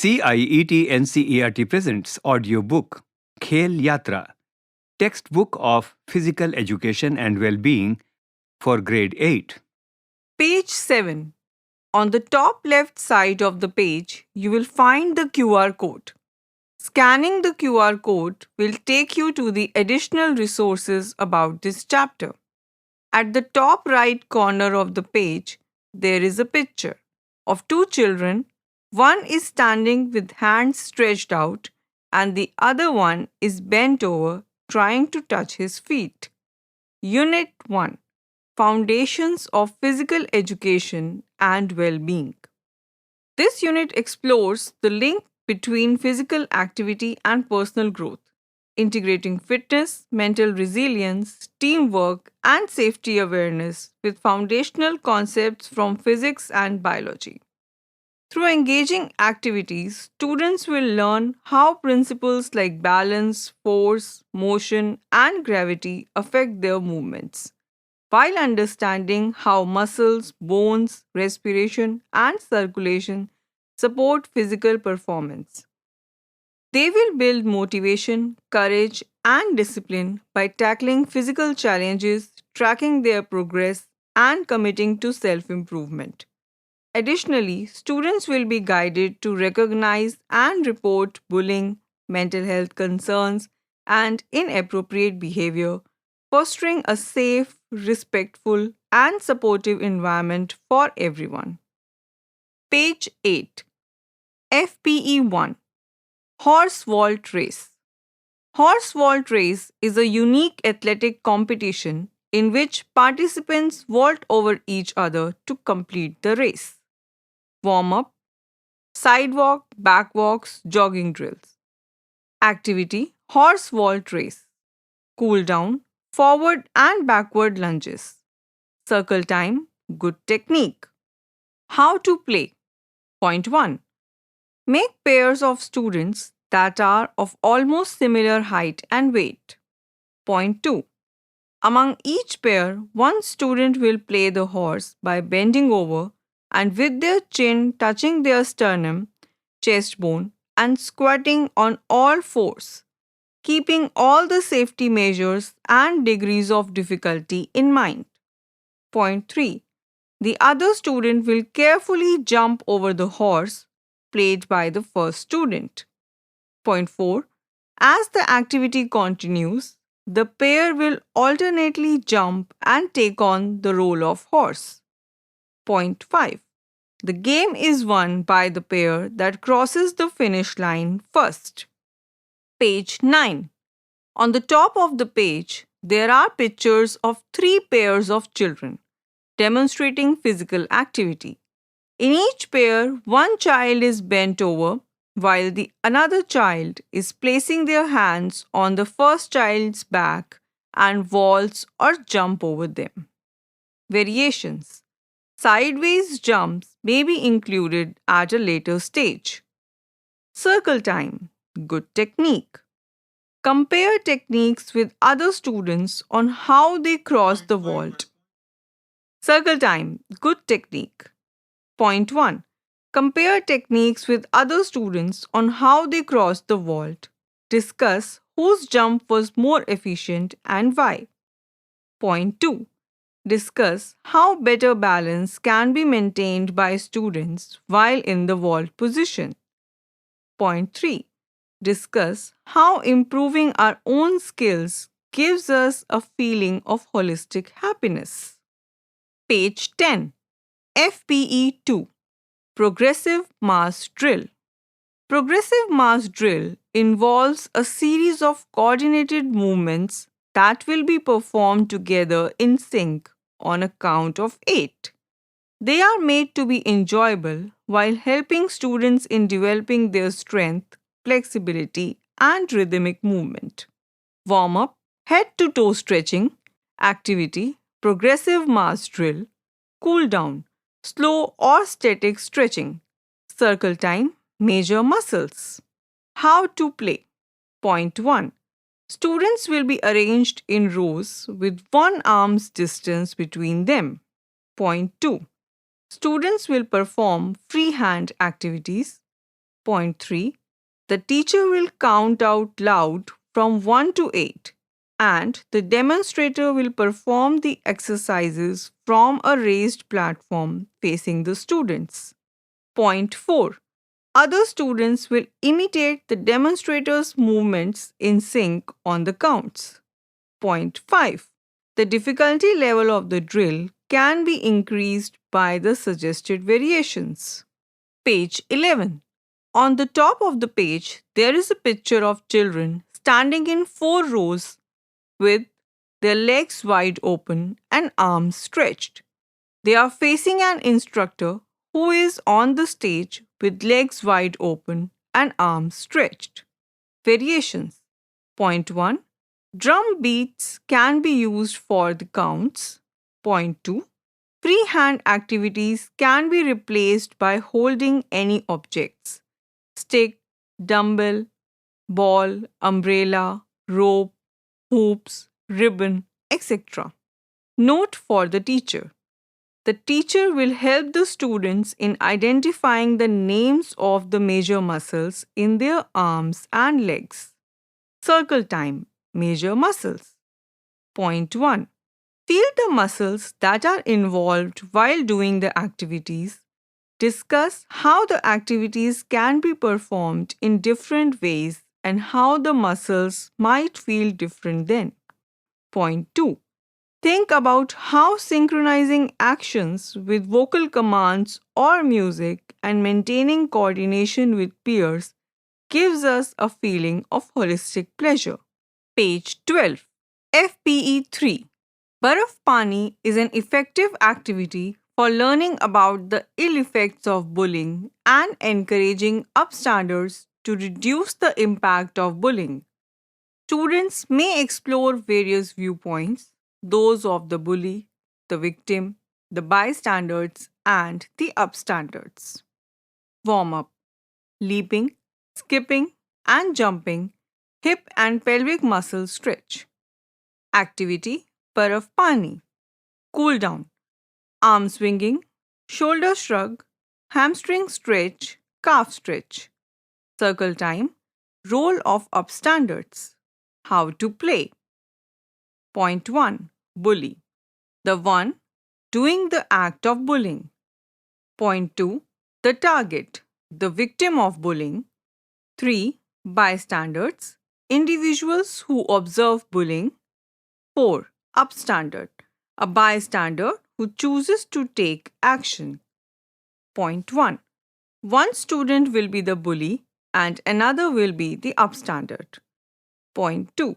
CIET NCERT presents audiobook Khel Yatra, textbook of physical education and well-being for grade 8. Page 7. On the top left side of the page, you will find the QR code. Scanning the QR code will take you to the additional resources about this chapter. At the top right corner of the page, there is a picture of two children. One is standing with hands stretched out, and the other one is bent over trying to touch his feet. Unit 1. Foundations of Physical Education and Well-being. This unit explores the link between physical activity and personal growth, integrating fitness, mental resilience, teamwork, and safety awareness with foundational concepts from physics and biology. Through engaging activities, students will learn how principles like balance, force, motion, and gravity affect their movements, while understanding how muscles, bones, respiration, and circulation support physical performance. They will build motivation, courage, and discipline by tackling physical challenges, tracking their progress, and committing to self improvement. Additionally, students will be guided to recognize and report bullying, mental health concerns, and inappropriate behavior, fostering a safe, respectful, and supportive environment for everyone. Page 8. FPE 1. Horse Vault Race. Horse Vault Race is a unique athletic competition in which participants vault over each other to complete the race. Warm up, sidewalk, backwalks, jogging drills. Activity: horse vault race. Cool down, forward and backward lunges. Circle time, good technique. How to play. Point 1. Make pairs of students that are of almost similar height and weight. Point 2. Among each pair, one student will play the horse by bending over and with their chin touching their sternum, chest bone, and squatting on all fours, keeping all the safety measures and degrees of difficulty in mind. Point 3. The other student will carefully jump over the horse played by the first student. Point 4. As the activity continues, the pair will alternately jump and take on the role of horse. Point 5. The game is won by the pair that crosses the finish line first. Page 9. On the top of the page, there are pictures of 3 pairs of children demonstrating physical activity. In each pair, one child is bent over while the another child is placing their hands on the first child's back and vaults or jump over them. Variations. Sideways jumps may be included at a later stage. Circle time. Good technique. Compare techniques with other students on how they cross the vault. Circle time. Good technique. Point 1. Compare techniques with other students on how they crossed the vault. Discuss whose jump was more efficient and why. Point 2. Discuss how better balance can be maintained by students while in the vault position. Point 3. Discuss how improving our own skills gives us a feeling of holistic happiness. Page 10. FPE 2. Progressive Mass Drill. Progressive mass drill involves a series of coordinated movements that will be performed together in sync on a count of 8. They are made to be enjoyable while helping students in developing their strength, flexibility, and rhythmic movement. Warm up, head to toe stretching, activity, progressive mass drill, cool down, slow or static stretching, circle time, major muscles. How to play. Point 1. Students will be arranged in rows with one arm's distance between them. Point 2. Students will perform freehand activities. Point 3. The teacher will count out loud from 1 to 8 and the demonstrator will perform the exercises from a raised platform facing the students. Point 4. Other students will imitate the demonstrator's movements in sync on the counts. Point 5. The difficulty level of the drill can be increased by the suggested variations. Page 11. On the top of the page, there is a picture of children standing in 4 rows with their legs wide open and arms stretched. They are facing an instructor who is on the stage with legs wide open and arms stretched. Variations. Point 1. Drum beats can be used for the counts. Point 2. Freehand activities can be replaced by holding any objects: stick, dumbbell, ball, umbrella, rope, hoops, ribbon, etc. Note for the teacher. The teacher will help the students in identifying the names of the major muscles in their arms and legs. Circle time. Major muscles. Point 1. Feel the muscles that are involved while doing the activities. Discuss how the activities can be performed in different ways and how the muscles might feel different then. Point 2. Think about how synchronizing actions with vocal commands or music and maintaining coordination with peers gives us a feeling of holistic pleasure. Page 12. FPE 3. Baraf Pani is an effective activity for learning about the ill effects of bullying and encouraging upstanders to reduce the impact of bullying. Students may explore various viewpoints: those of the bully, the victim, the bystanders, and the upstanders. Warm up: leaping, skipping, and jumping, hip and pelvic muscle stretch. Activity: Baraf Pani. Cool down: arm swinging, shoulder shrug, hamstring stretch, calf stretch. Circle time: role of upstanders. How to play. Point 1. Bully: the one doing the act of bullying. Point 2. The target: the victim of bullying. 3. Bystanders: individuals who observe bullying. 4. Upstander: a bystander who chooses to take action. Point 1. One student will be the bully and another will be the upstander. Point 2.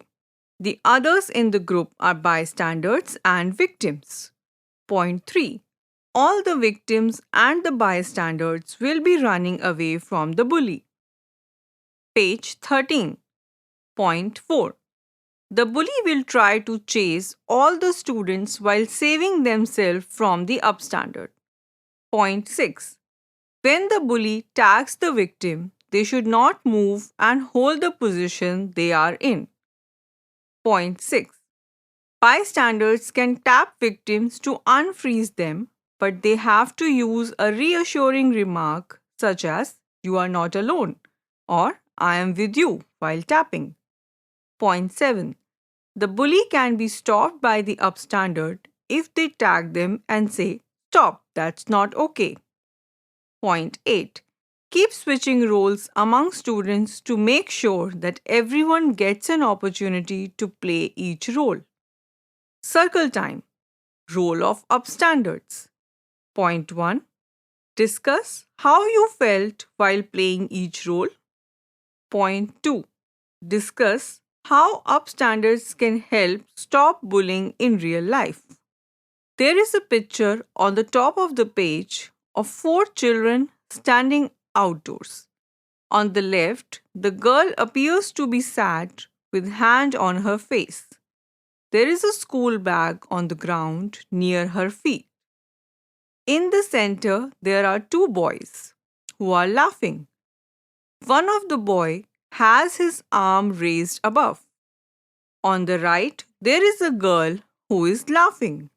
The others in the group are bystanders and victims. Point 3. All the victims and the bystanders will be running away from the bully. Page 13. Point 4. The bully will try to chase all the students while saving themselves from the upstander. Point 6. When the bully tags the victim, they should not move and hold the position they are in. Point 6. Bystanders can tap victims to unfreeze them, but they have to use a reassuring remark such as "You are not alone" or "I am with you" while tapping. Point 7. The bully can be stopped by the upstander if they tag them and say, "Stop, that's not okay." Point 8. Keep switching roles among students to make sure that everyone gets an opportunity to play each role. Circle time. Role of upstanders. Point 1. Discuss how you felt while playing each role. Point 2. Discuss how upstanders can help stop bullying in real life. There is a picture on the top of the page of 4 children standing outdoors. On the left, the girl appears to be sad with hand on her face. There is a school bag on the ground near her feet. In the center, there are 2 boys who are laughing. One of the boy has his arm raised above. On the right, there is a girl who is laughing.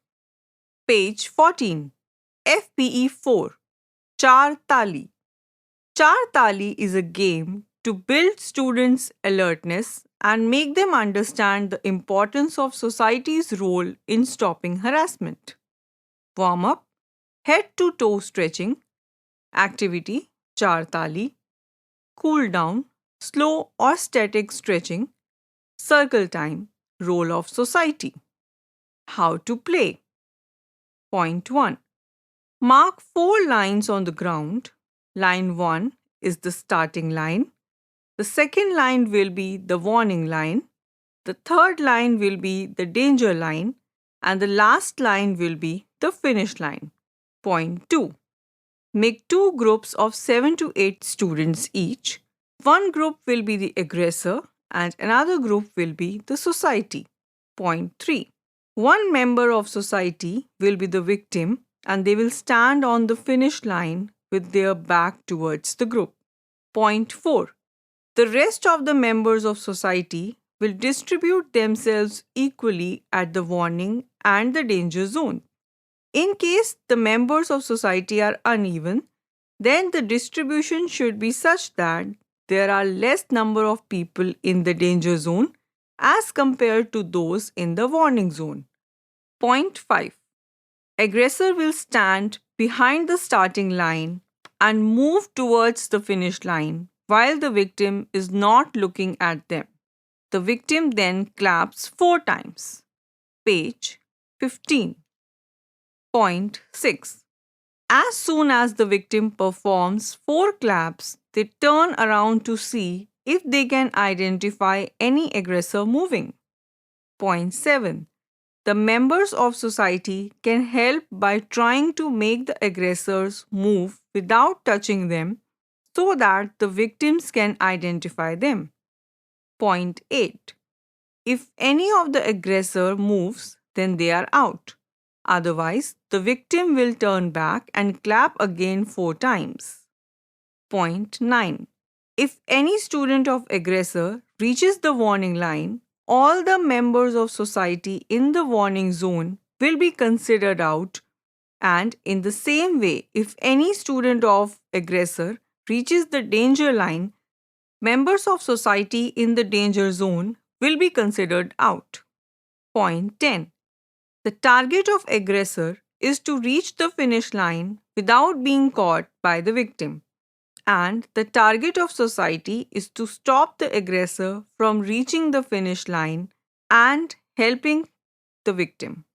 Page 14. FPE 4. Char Thali. Char Thali is a game to build students' alertness and make them understand the importance of society's role in stopping harassment. Warm up, head to toe stretching, activity, Char Thali, cool down, slow or static stretching, circle time, role of society. How to play. Point 1. Mark 4 lines on the ground. Line 1 is the starting line. The second line will be the warning line. The third line will be the danger line. And the last line will be the finish line. Point 2. Make two groups of 7 to 8 students each. One group will be the aggressor and another group will be the society. Point 3. One member of society will be the victim and they will stand on the finish line with their back towards the group. Point 4. The rest of the members of society will distribute themselves equally at the warning and the danger zone. In case the members of society are uneven, then the distribution should be such that there are less number of people in the danger zone as compared to those in the warning zone. Point 5. Aggressor will stand behind the starting line and move towards the finish line while the victim is not looking at them. The victim then claps 4 times. Page 15. Point 6. As soon as the victim performs 4 claps, they turn around to see if they can identify any aggressor moving. Point 7. The members of society can help by trying to make the aggressors move without touching them so that the victims can identify them. Point 8. If any of the aggressor moves, then they are out. Otherwise, the victim will turn back and clap again 4 times. Point 9. If any student of aggressor reaches the warning line, all the members of society in the warning zone will be considered out, and in the same way, if any student of aggressor reaches the danger line, members of society in the danger zone will be considered out. Point 10. The target of aggressor is to reach the finish line without being caught by the victim. And the target of society is to stop the aggressor from reaching the finish line and helping the victim.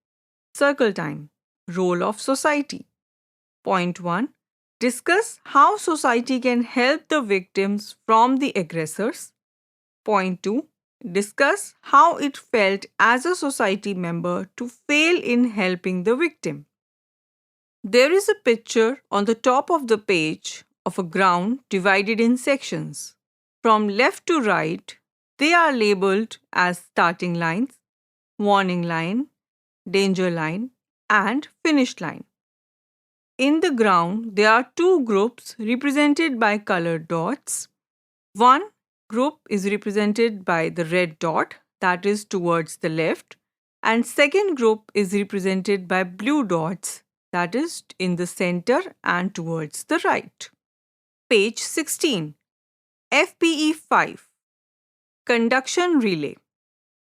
Circle time. Role of society. Point 1. Discuss how society can help the victims from the aggressors. Point 2. Discuss how it felt as a society member to fail in helping the victim. There is a picture on the top of the page of a ground divided in sections. From left to right, they are labeled as starting lines, warning line, danger line, and finish line. In the ground, there are 2 groups represented by colored dots. One group is represented by the red dot, that is towards the left, and second group is represented by blue dots, that is in the center and towards the right. Page 16. FPE 5. Conduction relay.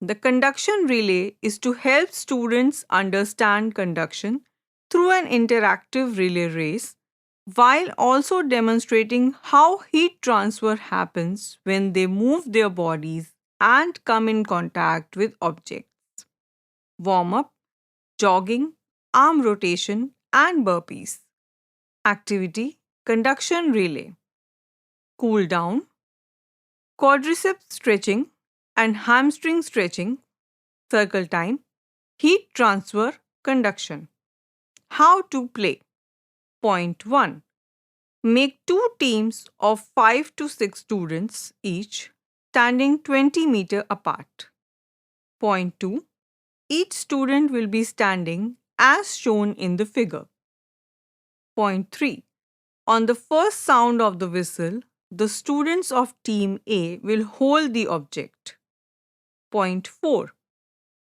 The conduction relay is to help students understand conduction through an interactive relay race, while also demonstrating how heat transfer happens when they move their bodies and come in contact with objects. Warm up, jogging, arm rotation, and burpees. Activity, conduction relay. Cool down, quadriceps stretching and hamstring stretching, circle time, heat transfer, conduction. How to play. Point 1. Make 2 teams of 5 to 6 students each, standing 20 meters apart. Point 2. Each student will be standing as shown in the figure. Point 3. On the first sound of the whistle, the students of Team A will hold the object. Point 4.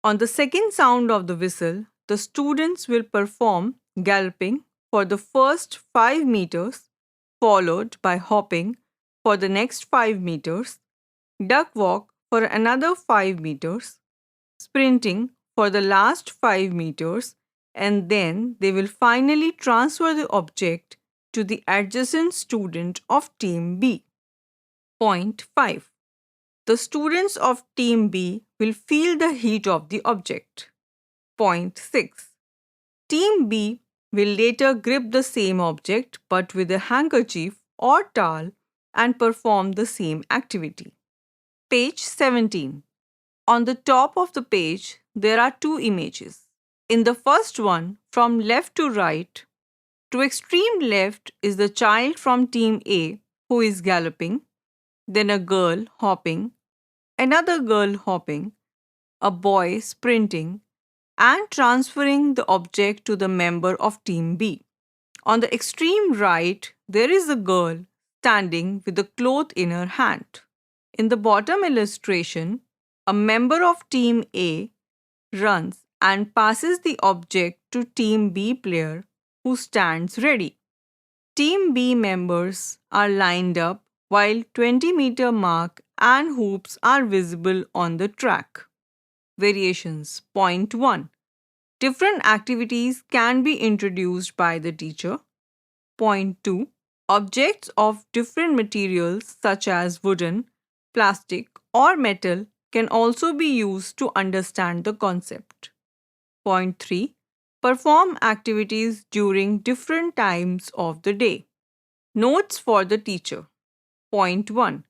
On the second sound of the whistle, the students will perform galloping for the first 5 meters followed by hopping for the next 5 meters, duck walk for another 5 meters, sprinting for the last 5 meters, and then they will finally transfer the object to the adjacent student of Team B. Point 5. The students of Team B will feel the heat of the object. Point 6. Team B will later grip the same object but with a handkerchief or towel and perform the same activity. Page 17. On the top of the page, there are two images. In the first one, from left to right, to extreme left is the child from Team A who is galloping, then a girl hopping, another girl hopping, a boy sprinting, and transferring the object to the member of Team B. On the extreme right, there is a girl standing with a cloth in her hand. In the bottom illustration, a member of Team A runs and passes the object to Team B player who stands ready. Team B members are lined up while 20-meter mark and hoops are visible on the track. Variations. Point 1. Different activities can be introduced by the teacher. Point 2. Objects of different materials such as wooden, plastic, or metal can also be used to understand the concept. Point 3. Perform activities during different times of the day. Notes for the teacher. Point 1.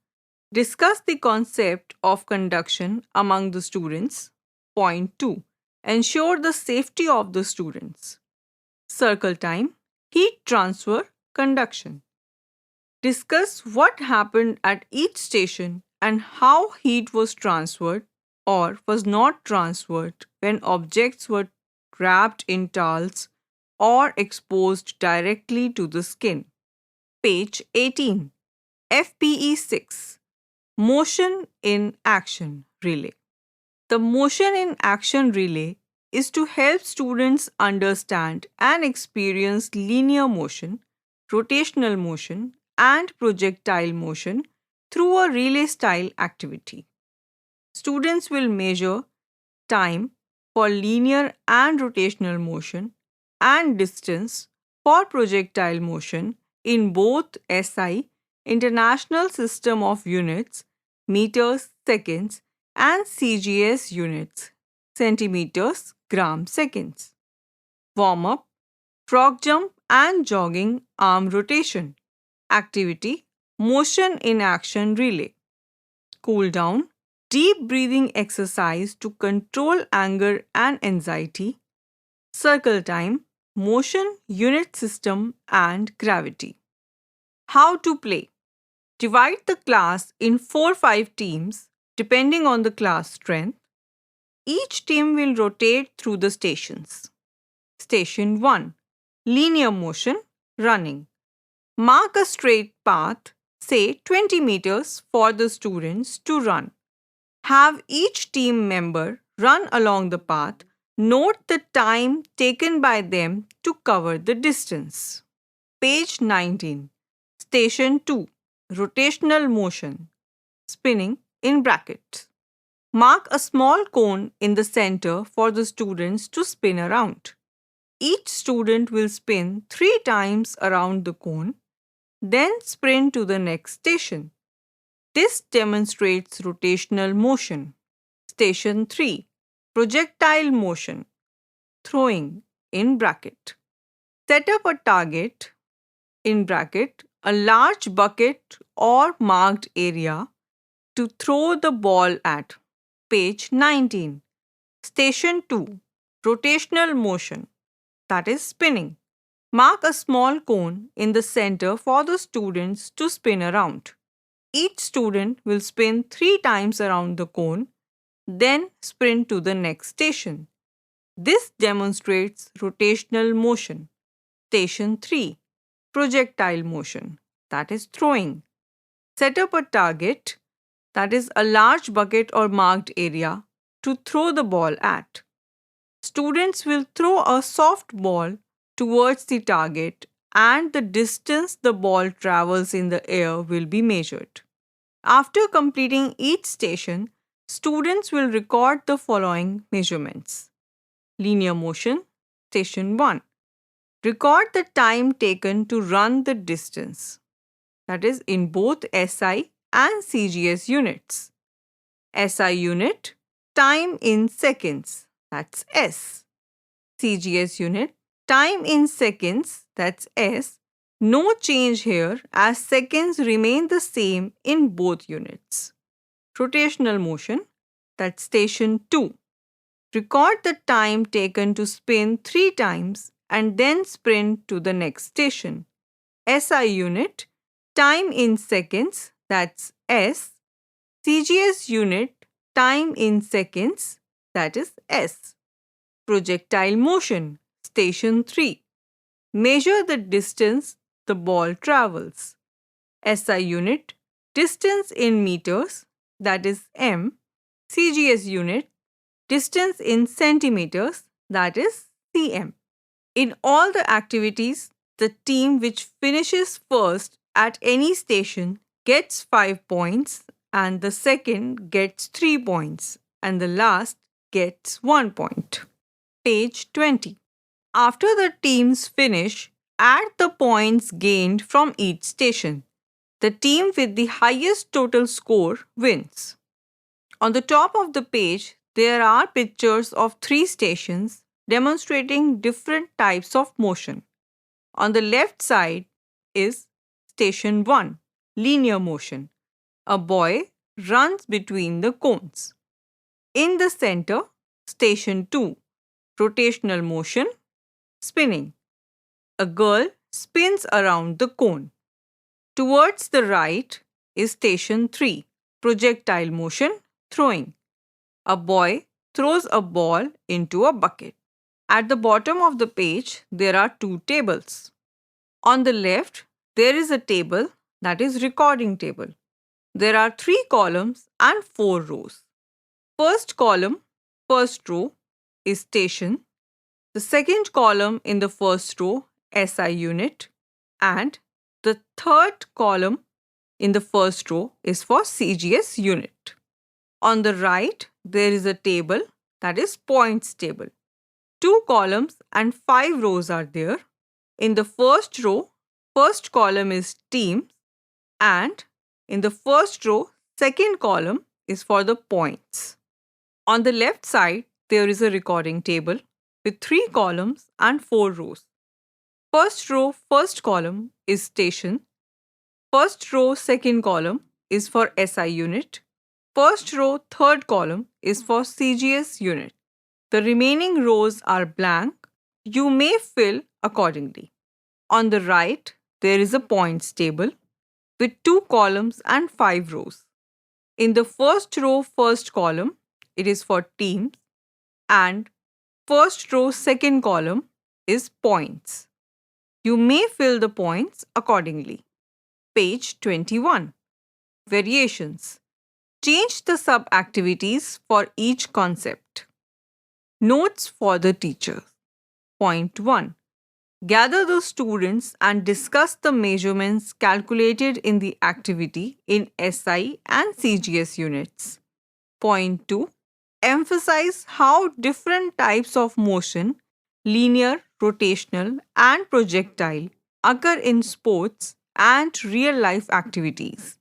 Discuss the concept of conduction among the students. Point 2. Ensure the safety of the students. Circle time, heat transfer, conduction. Discuss what happened at each station and how heat was transferred or was not transferred when objects were wrapped in towels or exposed directly to the skin. Page 18. FPE 6. Motion in Action Relay. The motion in action relay is to help students understand and experience linear motion, rotational motion, and projectile motion through a relay-style activity. Students will measure time for linear and rotational motion and distance for projectile motion in both SI, International System of Units, meters, seconds, and CGS units, centimeters, grams, seconds. Warm-up, frog jump and jogging arm rotation. Activity, motion in action relay. Cool down, deep breathing exercise to control anger and anxiety. Circle time, motion, unit system, and gravity. How to play. Divide the class in 4-5 teams depending on the class strength. Each team will rotate through the stations. Station 1. Linear motion, running. Mark a straight path, say 20 meters, for the students to run. Have each team member run along the path. Note the time taken by them to cover the distance. Page 19. Station 2. Rotational motion, spinning in brackets. Mark a small cone in the center for the students to spin around. Each student will spin 3 times around the cone, then sprint to the next station. This demonstrates rotational motion. Station 3. Projectile motion, throwing in bracket. Set up a target in bracket, a large bucket or marked area to throw the ball at. Page 19. Station 2. Rotational motion, that is spinning. Mark a small cone in the center for the students to spin around. Each student will spin 3 times around the cone, then sprint to the next station. This demonstrates rotational motion. Station 3. Projectile motion, that is throwing. Set up a target, that is a large bucket or marked area, to throw the ball at. Students will throw a soft ball towards the target and the distance the ball travels in the air will be measured. After completing each station, students will record the following measurements. Linear motion, station 1. Record the time taken to run the distance, that is in both SI and CGS units. SI unit, time in seconds, that's S. CGS unit, time in seconds, that's S. No change here as seconds remain the same in both units. Rotational motion, that's station 2. Record the time taken to spin 3 times and then sprint to the next station. SI unit, time in seconds, that's S. CGS unit, time in seconds, that is S. Projectile motion, station 3. Measure the distance the ball travels. SI unit, distance in meters, that is M. CGS unit, distance in centimeters, that is cm. In all the activities, the team which finishes first at any station gets 5 points, and the second gets 3 points, and the last gets 1 point. Page 20. After the teams finish, add the points gained from each station. The team with the highest total score wins. On the top of the page, there are pictures of 3 stations demonstrating different types of motion. On the left side is station 1, linear motion. A boy runs between the cones. In the center, station 2, rotational motion, spinning. A girl spins around the cone. Towards the right is station 3, projectile motion, throwing. A boy throws a ball into a bucket. At the bottom of the page, there are 2 tables. On the left, there is a table that is recording table. There are 3 columns and 4 rows. First column, first row is station. The second column in the first row, SI unit, and the third column in the first row is for CGS unit. On the right, there is a table that is points table. 2 columns and 5 rows are there. In the first row, first column is teams, and in the first row, second column is for the points. On the left side, there is a recording table with 3 columns and 4 rows. First row, first column is station. First row, second column is for SI unit. First row, third column is for CGS unit. The remaining rows are blank. You may fill accordingly. On the right, there is a points table with 2 columns and 5 rows. In the first row, first column, it is for teams, and first row, second column is points. You may fill the points accordingly. Page 21. Variations. Change the sub-activities for each concept. Notes for the teacher. Point 1. Gather the students and discuss the measurements calculated in the activity in SI and CGS units. Point 2. Emphasize how different types of motion, linear, rotational, and projectile, occur in sports and real-life activities.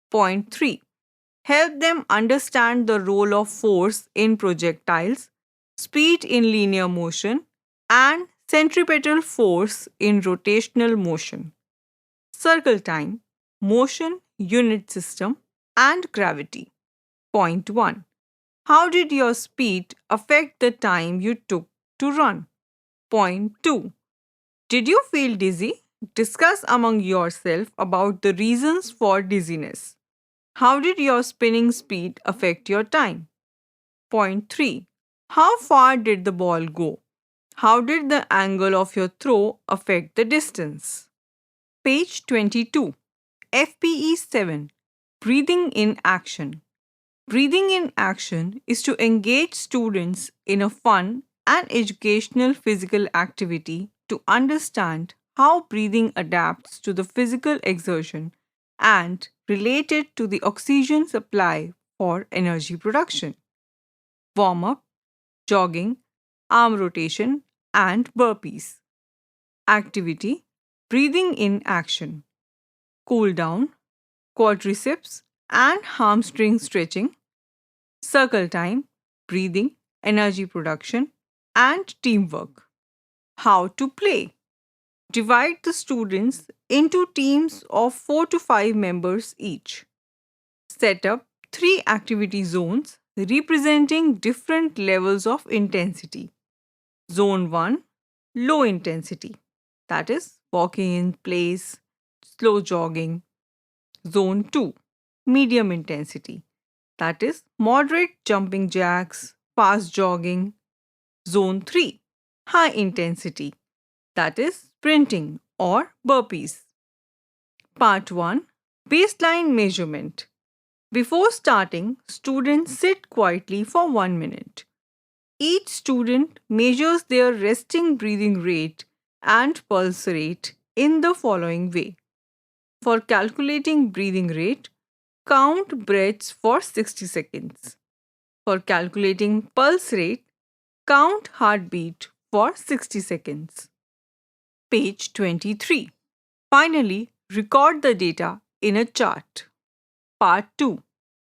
Point 3. Help them understand the role of force in projectiles, speed in linear motion, and centripetal force in rotational motion. Circle time, motion, unit system, and gravity. Point 1. How did your speed affect the time you took to run? Point 2. Did you feel dizzy? Discuss among yourself about the reasons for dizziness. How did your spinning speed affect your time? Point 3. How far did the ball go? How did the angle of your throw affect the distance? Page 22. FPE 7. Breathing in action. Breathing in action is to engage students in a fun and educational physical activity to understand how breathing adapts to the physical exertion and relate it to the oxygen supply for energy production. Warm up, jogging, arm rotation, and burpees. Activity, breathing in action. Cool down, quadriceps and hamstring stretching. Circle time, breathing, energy production, and teamwork. How to play. Divide the students into teams of 4 to 5 members each. Set up 3 activity zones representing different levels of intensity. Zone 1, low intensity, that is, walking in place, slow jogging. Zone 2, medium intensity, that is, moderate jumping jacks, fast jogging. Zone 3, high intensity, that is, sprinting or burpees. Part 1, baseline measurement. Before starting, students sit quietly for 1 minute. Each student measures their resting breathing rate and pulse rate in the following way. For calculating breathing rate, count breaths for 60 seconds. For calculating pulse rate, count heartbeat for 60 seconds. Page 23. Finally, record the data in a chart. Part 2.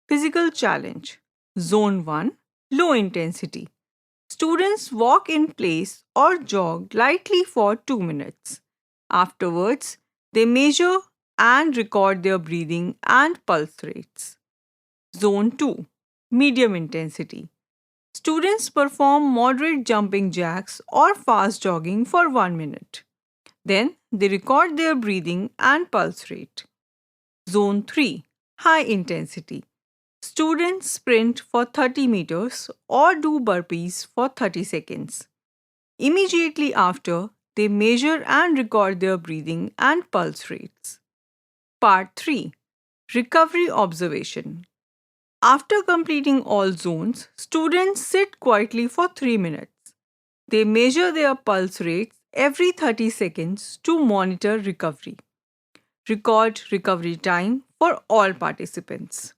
Physical challenge. Zone 1. Low intensity. Students walk in place or jog lightly for 2 minutes. Afterwards, they measure and record their breathing and pulse rates. Zone 2. Medium intensity. Students perform moderate jumping jacks or fast jogging for 1 minute. Then they record their breathing and pulse rate. Zone 3. High intensity. Students sprint for 30 meters or do burpees for 30 seconds. Immediately after, they measure and record their breathing and pulse rates. Part 3. Recovery observation. After completing all zones, students sit quietly for 3 minutes. They measure their pulse rates every 30 seconds to monitor recovery. Record recovery time for all participants.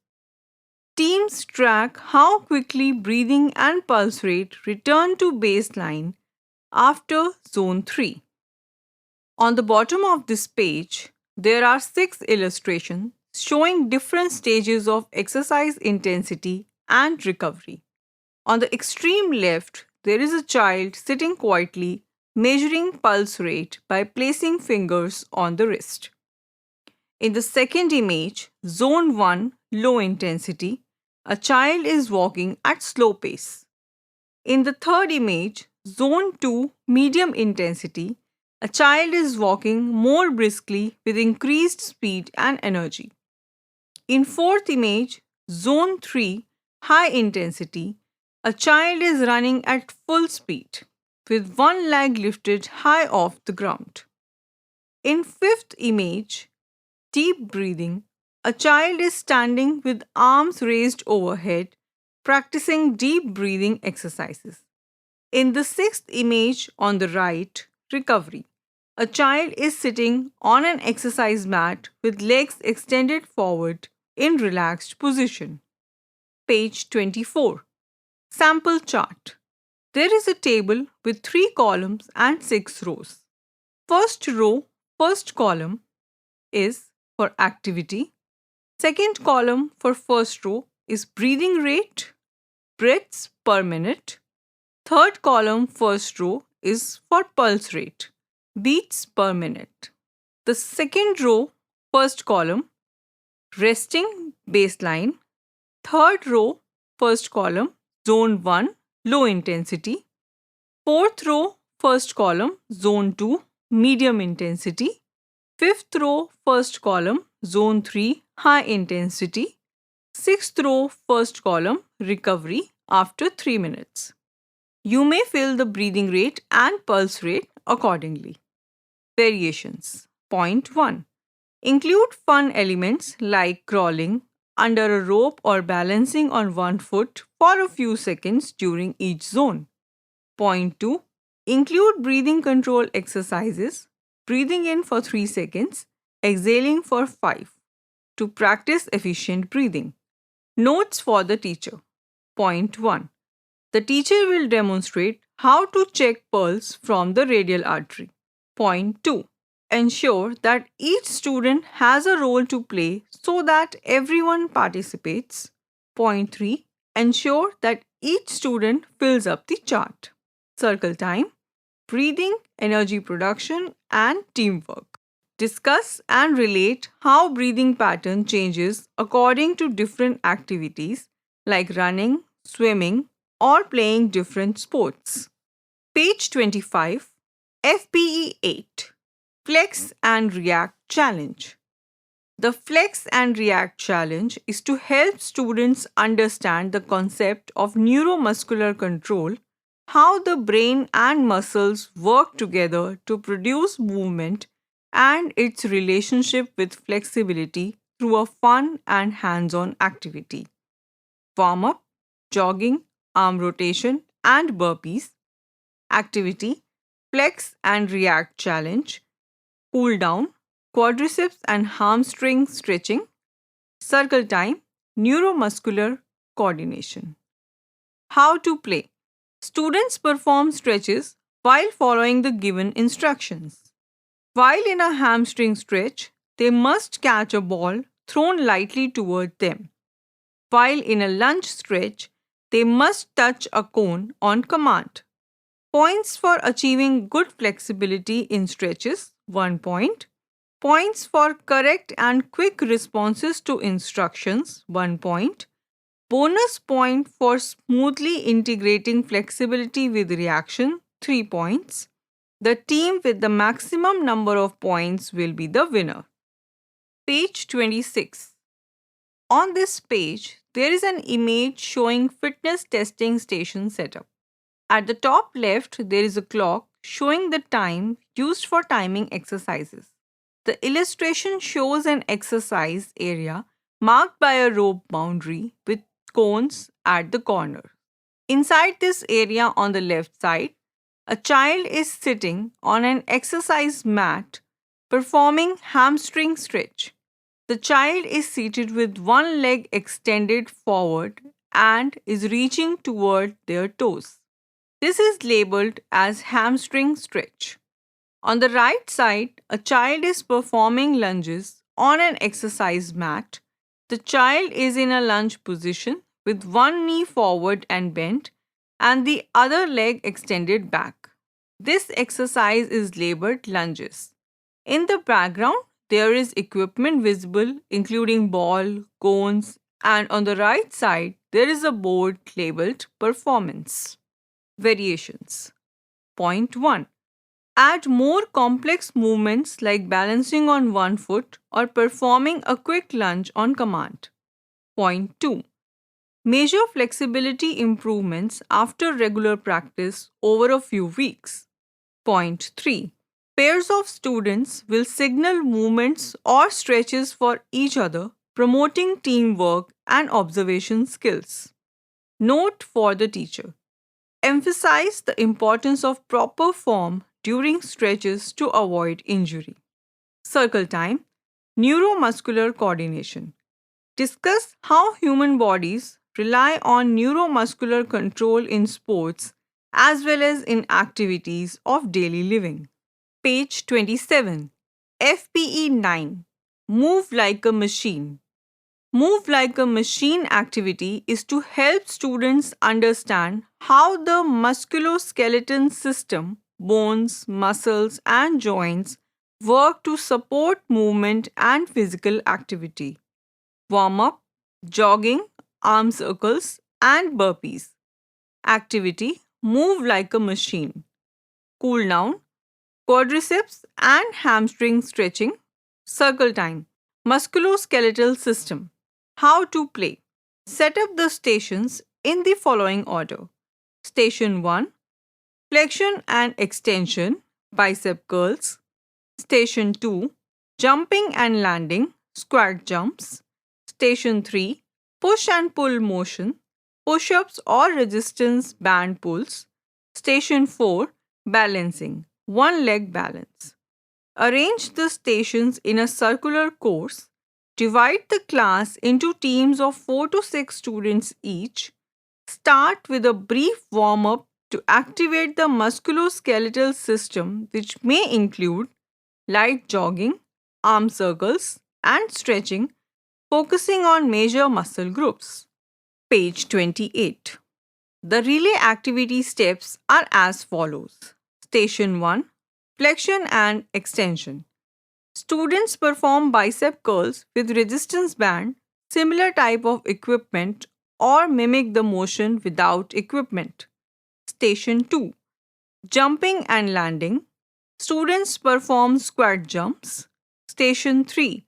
Teams track how quickly breathing and pulse rate return to baseline after Zone 3. On the bottom of this page, there are 6 illustrations showing different stages of exercise intensity and recovery. On the extreme left, there is a child sitting quietly measuring pulse rate by placing fingers on the wrist. In the second image, Zone 1, low intensity, a child is walking at slow pace. In the third image, Zone 2, medium intensity, a child is walking more briskly with increased speed and energy. In fourth image, Zone 3, high intensity, a child is running at full speed with one leg lifted high off the ground. In fifth image, deep breathing, a child is standing with arms raised overhead, practicing deep breathing exercises. In the sixth image on the right, recovery, a child is sitting on an exercise mat with legs extended forward in relaxed position. Page 24. Sample chart. There is a table with 3 columns and 6 rows. First row, first column is for activity. Second column for first row is breathing rate, breaths per minute. Third column, first row, is for pulse rate, beats per minute. The second row, first column, resting baseline. Third row, first column, zone 1, low intensity. Fourth row, first column, zone 2, medium intensity. Fifth row, first column, zone 3, high intensity. Sixth row, first column, recovery after 3 minutes. You may fill the breathing rate and pulse rate accordingly. Variations. Point 1. Include fun elements like crawling, under a rope or balancing on one foot for a few seconds during each zone. Point 2. Include breathing control exercises breathing in for 3 seconds, exhaling for 5 to practice efficient breathing. Notes for the teacher. Point 1. The teacher will demonstrate how to check pulse from the radial artery. Point 2. Ensure that each student has a role to play so that everyone participates. Point 3. Ensure that each student fills up the chart. Circle time, breathing, energy production, and teamwork. Discuss and relate how breathing pattern changes according to different activities like running, swimming, or playing different sports. Page 25, FPE 8, Flex and React Challenge. The Flex and React Challenge is to help students understand the concept of neuromuscular control, how the brain and muscles work together to produce movement, and its relationship with flexibility through a fun and hands-on activity. Warm-up, jogging, arm rotation, and burpees. Activity, Flex and React Challenge. Cool down, quadriceps and hamstring stretching. Circle time, neuromuscular coordination. How to play. Students perform stretches while following the given instructions. While in a hamstring stretch, they must catch a ball thrown lightly toward them. While in a lunge stretch, they must touch a cone on command. Points for achieving good flexibility in stretches, 1 point. Points for correct and quick responses to instructions, 1 point. Bonus point for smoothly integrating flexibility with reaction, 3 points. The team with the maximum number of points will be the winner. Page 26. On this page, there is an image showing fitness testing station setup. At the top left, there is a clock showing the time used for timing exercises. The illustration shows an exercise area marked by a rope boundary with cones at the corner. Inside this area on the left side, a child is sitting on an exercise mat performing hamstring stretch. The child is seated with one leg extended forward and is reaching toward their toes. This is labeled as hamstring stretch. On the right side, a child is performing lunges on an exercise mat. The child is in a lunge position with one knee forward and bent and the other leg extended back. This exercise is labeled lunges. In the background, there is equipment visible including ball, cones, and on the right side, there is a board labeled performance. Variations. Point 1. Add more complex movements like balancing on one foot or performing a quick lunge on command. Point 2. Measure flexibility improvements after regular practice over a few weeks. Point 3. Pairs of students will signal movements or stretches for each other, promoting teamwork and observation skills. Note for the teacher. Emphasize the importance of proper form during stretches to avoid injury. Circle time, neuromuscular coordination. Discuss how human bodies rely on neuromuscular control in sports as well as in activities of daily living. Page 27. FPE 9. Move like a machine. Move like a machine activity is to help students understand how the musculoskeletal system, bones, muscles, and joints work to support movement and physical activity. Warm up, jogging, arm circles, and burpees. Activity, move like a machine. Cool down, quadriceps and hamstring stretching. Circle time, musculoskeletal system. How to play. Set up the stations in the following order. Station 1, flexion and extension, bicep curls. Station 2, jumping and landing, squat jumps. Station 3, push and pull motion, push-ups or resistance band pulls. Station 4, balancing, one leg balance. Arrange the stations in a circular course. Divide the class into teams of 4 to 6 students each. Start with a brief warm up to activate the musculoskeletal system, which may include light jogging, arm circles, and stretching, focusing on major muscle groups. Page 28. The relay activity steps are as follows. Station 1, flexion and extension. Students perform bicep curls with resistance band, similar type of equipment, or mimic the motion without equipment. Station 2, jumping and landing. Students perform squat jumps. Station 3,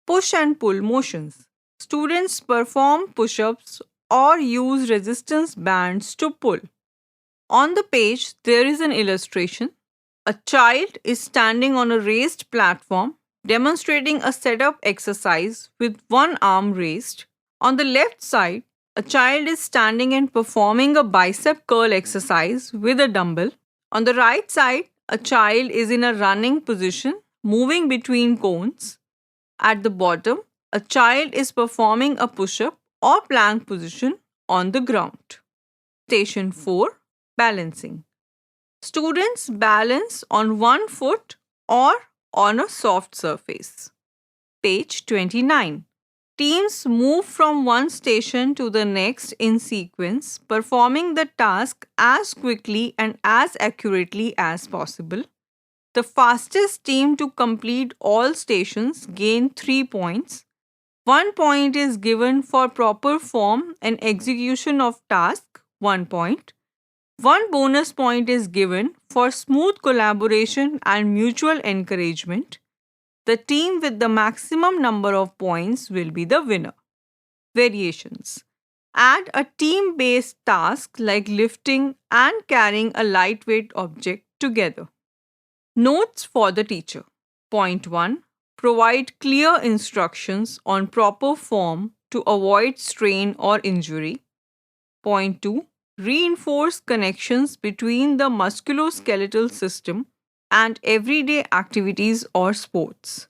push and pull motions. Students perform push ups or use resistance bands to pull. On the page, there is an illustration. A child is standing on a raised platform demonstrating a setup exercise with one arm raised. On the left side, a child is standing and performing a bicep curl exercise with a dumbbell. On the right side, a child is in a running position, moving between cones. At the bottom, a child is performing a push up or plank position on the ground. Station 4, balancing. Students balance on one foot or on a soft surface. Page 29. Teams move from one station to the next in sequence, performing the task as quickly and as accurately as possible. The fastest team to complete all stations gain 3 points. 1 point is given for proper form and execution of task, 1 point. 1 bonus point is given for smooth collaboration and mutual encouragement. The team with the maximum number of points will be the winner. Variations. Add a team based task like lifting and carrying a lightweight object together. Notes for the teacher. Point 1. Provide clear instructions on proper form to avoid strain or injury. Point 2. Reinforce connections between the musculoskeletal system and everyday activities or sports.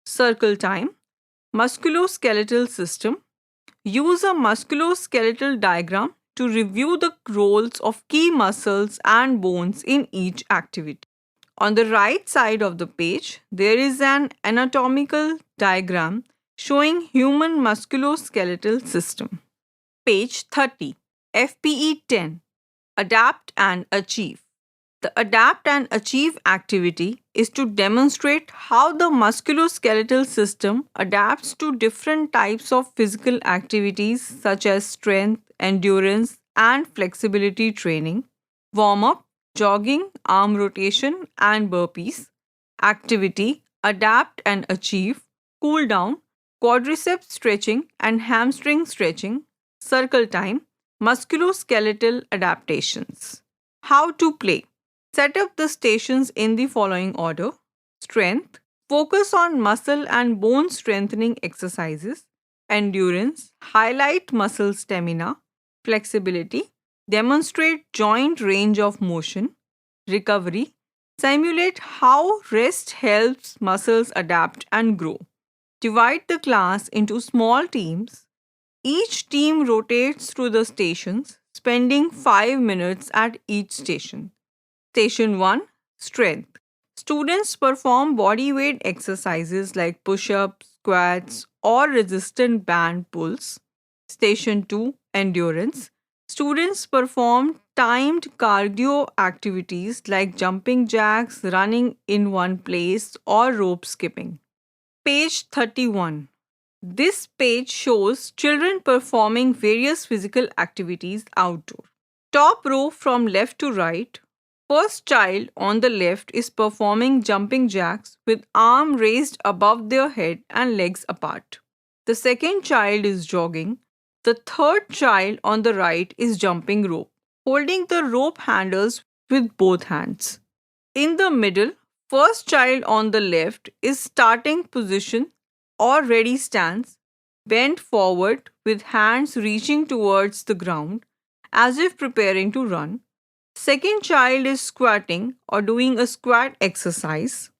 Circle time. Musculoskeletal system. Use a musculoskeletal diagram to review the roles of key muscles and bones in each activity. On the right side of the page, there is an anatomical diagram showing human musculoskeletal system. Page 30. FPE 10. Adapt and Achieve. The Adapt and Achieve activity is to demonstrate how the musculoskeletal system adapts to different types of physical activities such as strength, endurance, and flexibility training, warm up, jogging, arm rotation, and burpees. Activity Adapt and Achieve, cool down, quadriceps stretching, and hamstring stretching. Circle time, musculoskeletal adaptations. How to play. Set up the stations in the following order. Strength. Focus on muscle and bone strengthening exercises. Endurance. Highlight muscle stamina. Flexibility. Demonstrate joint range of motion. Recovery. Simulate how rest helps muscles adapt and grow. Divide the class into small teams. Each team rotates through the stations, spending 5 minutes at each station. Station 1, Strength. Students perform body weight exercises like push-ups, squats, or resistant band pulls. Station 2, Endurance. Students perform timed cardio activities like jumping jacks, running in one place, or rope skipping. Page 31. This page shows children performing various physical activities outdoor. Top row from left to right. First child on the left is performing jumping jacks with arm raised above their head and legs apart. The second child is jogging. The third child on the right is jumping rope, holding the rope handles with both hands. In the middle, first child on the left is starting position or ready stance, bent forward with hands reaching towards the ground as if preparing to run. Second child is squatting or doing a squat exercise.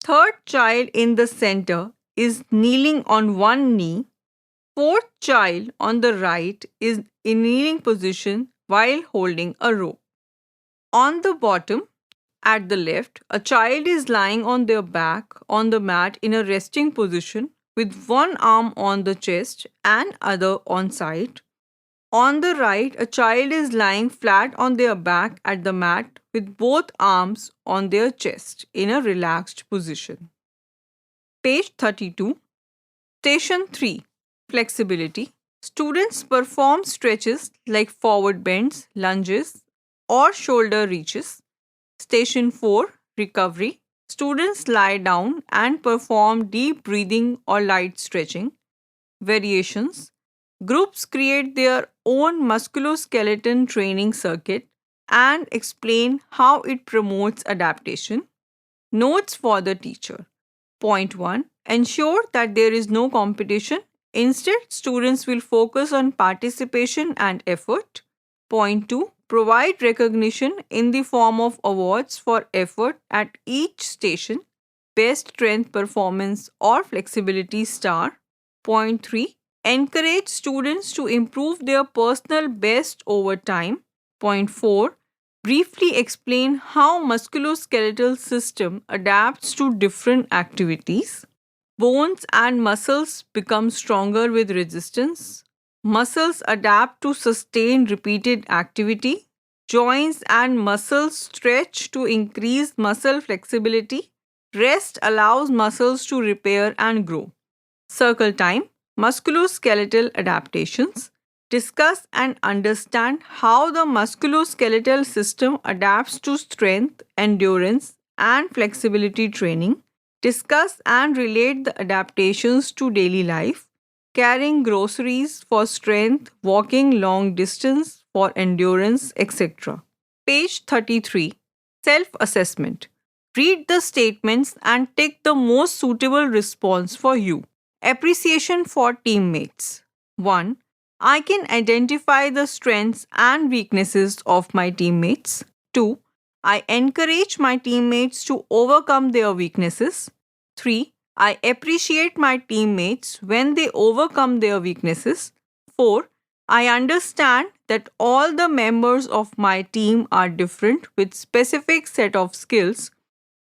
Third child in the center is kneeling on one knee. Fourth child on the right is in kneeling position while holding a rope. On the bottom, at the left, a child is lying on their back on the mat in a resting position with one arm on the chest and other on side. On the right, a child is lying flat on their back at the mat with both arms on their chest in a relaxed position. Page 32. Station 3. Flexibility. Students perform stretches like forward bends, lunges, or shoulder reaches. Station 4. Recovery. Students lie down and perform deep breathing or light stretching. Variations. Groups create their own musculoskeleton training circuit and explain how it promotes adaptation. Notes for the teacher. Point 1. Ensure that there is no competition. Instead, students will focus on participation and effort. Point 2. Provide recognition in the form of awards for effort at each station, best strength performance or flexibility star. Point 3. Encourage students to improve their personal best over time. Point 4. Briefly explain how musculoskeletal system adapts to different activities. Bones and muscles become stronger with resistance. Muscles adapt to sustain repeated activity. Joints and muscles stretch to increase muscle flexibility. Rest allows muscles to repair and grow. Circle time. Musculoskeletal adaptations. Discuss and understand how the musculoskeletal system adapts to strength, endurance, and flexibility training. Discuss and relate the adaptations to daily life, carrying groceries for strength, walking long distance for endurance, etc. Page 33. Self-assessment. Read the statements and take the most suitable response for you. Appreciation for teammates. 1. I can identify the strengths and weaknesses of my teammates. 2. I encourage my teammates to overcome their weaknesses. 3. I appreciate my teammates when they overcome their weaknesses. 4. I understand that all the members of my team are different with specific set of skills.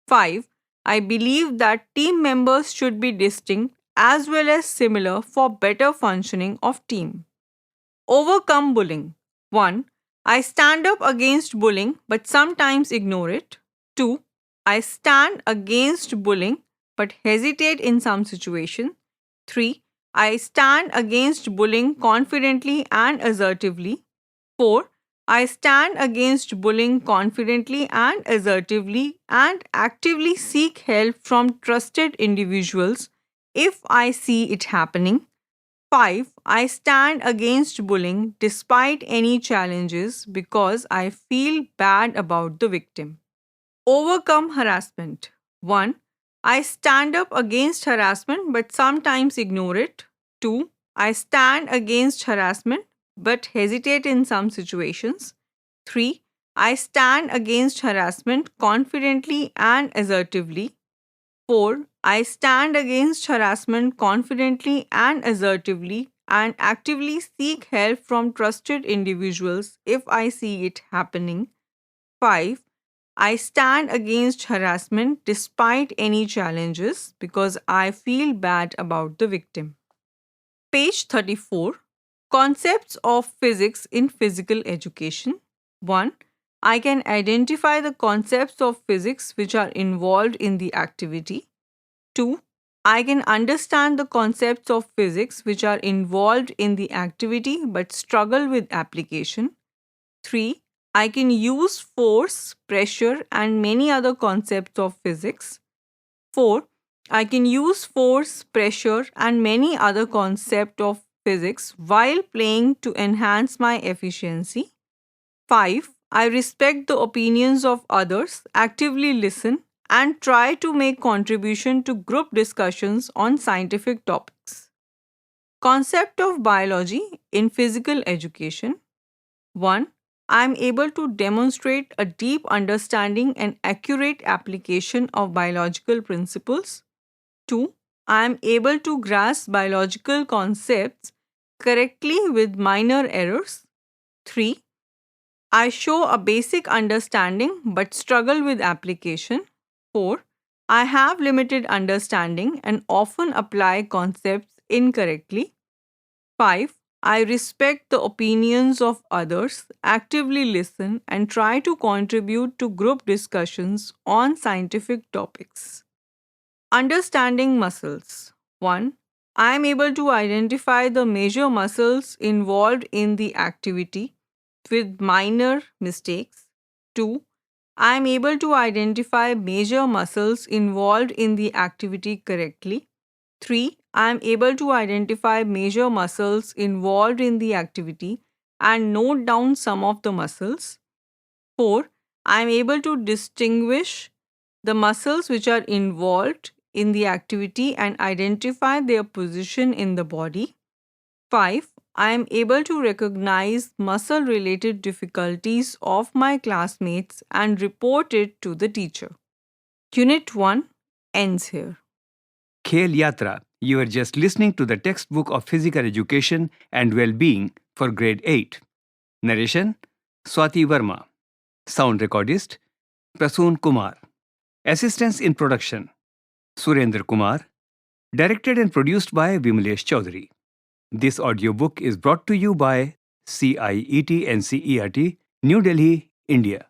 5. I believe that team members should be distinct as well as similar for better functioning of team. Overcome bullying. 1. I stand up against bullying but sometimes ignore it. 2. I stand against bullying but hesitate in some situations. 3. I stand against bullying confidently and assertively. 4. I stand against bullying confidently and assertively and actively seek help from trusted individuals if I see it happening. 5. I stand against bullying despite any challenges because I feel bad about the victim. Overcome harassment. 1. I stand up against harassment but sometimes ignore it. 2. I stand against harassment but hesitate in some situations. 3. I stand against harassment confidently and assertively. 4. I stand against harassment confidently and assertively and actively seek help from trusted individuals if I see it happening. 5. I stand against harassment despite any challenges because I feel bad about the victim. Page 34. Concepts of physics in physical education. 1. I can identify the concepts of physics which are involved in the activity. 2. I can understand the concepts of physics which are involved in the activity but struggle with application. 3. I can use force, pressure, and many other concepts of physics. 4. I can use force, pressure, and many other concepts of physics while playing to enhance my efficiency. 5. I respect the opinions of others, actively listen, and try to make contribution to group discussions on scientific topics. Concept of biology in physical education. 1. I am able to demonstrate a deep understanding and accurate application of biological principles. 2. I am able to grasp biological concepts correctly with minor errors. 3. I show a basic understanding but struggle with application. 4. I have limited understanding and often apply concepts incorrectly. 5. I respect the opinions of others, actively listen, and try to contribute to group discussions on scientific topics. Understanding muscles. 1. I am able to identify the major muscles involved in the activity with minor mistakes. 2. I am able to identify major muscles involved in the activity correctly. 3. I am able to identify major muscles involved in the activity and note down some of the muscles. 4. I am able to distinguish the muscles which are involved in the activity and identify their position in the body. 5. I am able to recognize muscle related difficulties of my classmates and report it to the teacher. Unit 1 ends here. Khel Yatra. You are just listening to the textbook of physical education and well-being for grade 8. Narration Swati Verma. Sound recordist Prasoon Kumar. Assistance in production Surendra Kumar. Directed and produced by Vimalesh Chaudhary. This audiobook is brought to you by CIET NCERT, New Delhi, India.